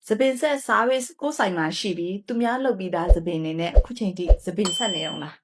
သပင်ဆက် service ကိုယ်ဆိုင်မှာရှိပြီးသူများလုပ်ပြီးသားသပင်နေနဲ့အခုချိန်ထိသပင်ဆက်နေအောင်လား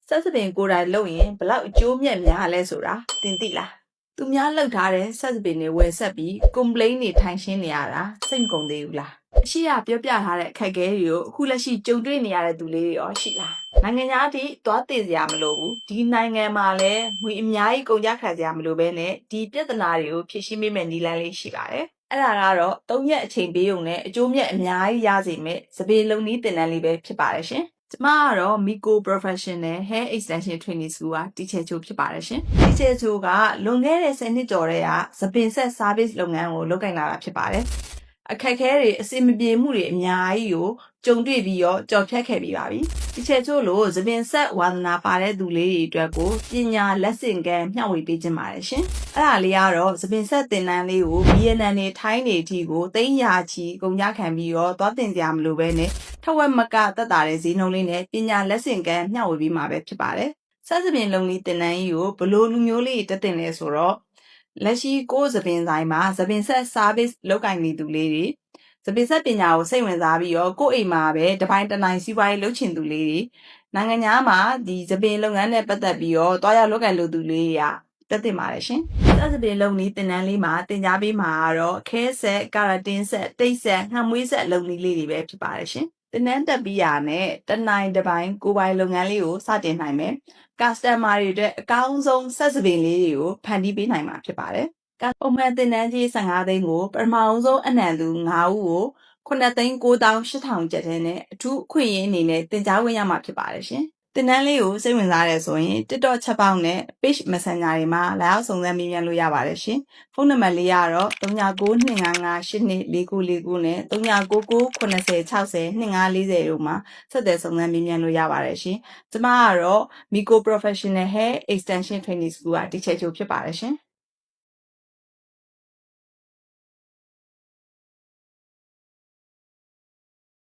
ဆက်သပင်ကိုယ်တိုင်လုပ်ရင်ဘလောက်အကျိုးမြတ်များလဲဆိုတာသင်သိလားသူများလုပ်ထားတဲ့ဆက်သပင်တွေဝယ်ဆက်ပြီး complain တွေထိုင်ရှင်းနေရတာစိတ်မကုန်သေးဘူးလားအရှိရပြောပြထားတဲ့အခက်အခဲတွေကိုအခုလက်ရှိကြုံတွေ့နေရတဲ့သူလေးတွေရောရှိလားနိုင်ငံခြားအထိသွားတည်စရာမလိုဘူးဒီနိုင်ငံမှာလည်းငွေအများကြီးကုန်ကြခံစရာမလိုဘဲနဲ့ဒီပြဿနာတွေကိုဖြေရှင်းပေးမယ့်နည်းလမ်းလေးရှိပါတယ်အဲ့ဒါကတော့3ရက်အချိန်ပေးုံနဲ့အကျိုးမြတ်အများကြီးရစေမယ့်စပယ်လုံးနည်းသင်တန်းလေးပဲဖြစ်ပါတယ်ရှင်ကျမကတော့ Miko Professional Hair Extension Training School က Teacher ချိုဖြစ်ပါတယ်ရှင် Teacher ချိုကလွန်ခဲ့တဲ့10နှစ်ကျော်တည်းကစပင်ဆက် service လုပ်ငန်းကိုလုပ်ကိုင်လာတာဖြစ်ပါတယ်အခက်အခဲတွေအစီမပြေမှုတွေအများကြီးကိုကြုံတွေ့ပြီးတော့ကြော်ဖြတ်ခဲ့ပြီးပါပြီဒီချက်ချို့လို့သပင်ဆက်ဝါသနာပါတဲ့သူလေးတွေအတွက်ကိုပညာလက်ဆင့်ကမ်းမျှဝေပေးခြင်းပါတယ်ရှင်အဲ့ဒါလေးကတော့သပင်ဆက်သင်တန်းလေးကိုဗီယက်နမ်နေထိုင်းနေအထိကိုသိန်းရာချီကုန်ကြခံပြီးတော့သွားတင်ကြမလို့ပဲနဲ့ထဝက်မကတက်တာတဲ့ဈေးနှုန်းလေးနဲ့ပညာလက်ဆင့်ကမ်းမျှဝေပေးမှာပဲဖြစ်ပါတယ်ဆက်သပင်လုံးလေးသင်တန်းကြီးကိုဘလို့လူမျိုးလေးတက်တင်လဲဆိုတော့လက်ရှိကိုယ်သပင်ဆိုင်မှာသပင်ဆက် service လုပ်ကိုင်နေသူလေးတွေသပင်ဆက်ပညာကိုစိတ်ဝင်စားပြီးတော့ကိုယ့်အိမ်မှာပဲတစ်ပိုင်းတစ်နိုင်စီးပွားရေးလုပ်ချင်သူလေးတွေနိုင်ငံခြားမှာဒီသပင်လုပ်ငန်းနဲ့ပတ်သက်ပြီးတော့တွားရောက်လုပ်ကိုင်လို့သူလေးတွေကတက်တင်ပါတယ်ရှင်ဆက်သပင်လုပ်နည်းသင်တန်းလေးမှာသင်ကြားပေးမှာကတော့ခဲဆက်ကာရာတင်ဆက်တိတ်ဆက်ငှက်မွေးဆက်လုပ်နည်းလေးတွေပဲဖြစ်ပါတယ်ရှင်သင်တန်းတက်ပြီးရနဲ့တစ်နိုင်တစ်ပိုင်းကိုယ်ပိုင်လုပ်ငန်းလေးကိုစတင်နိုင်မယ်customer တွေအတွက်အကောင်းဆုံးဆက်သပင်လေးတွေကိုဖန်တီးပေးနိုင်မှာဖြစ်ပါတယ်ပုံမှန်သင်တန်းကြီး15သိန်းကိုပထမဆုံးအနံသူ9ဦးကို9,98000ကျပ်တဲ့နဲ့အထူးအခွင့်အရေးအနေနဲ့သင်ကြားဝင်ရမှာဖြစ်ပါတယ်ရှင်။သင်တန်းလေးကိုစိတ်ဝင်စားတယ်ဆိုရင် TikTok ချက်ပေါက်နဲ့ Page Messenger တွေမှာလာရောက်စုံစမ်းမေးမြန်းလို့ရပါတယ်ရှင်။ဖုန်းနံပါတ်လေးကတော့3992558949နဲ့399990602540တို့မှာဆက်သွယ်စုံစမ်းမေးမြန်းလို့ရပါတယ်ရှင်။ကျွန်မကတော့ Miko Professional Hair Extension Training School က Teacher ချိုဖြစ်ပါတယ်ရှင်။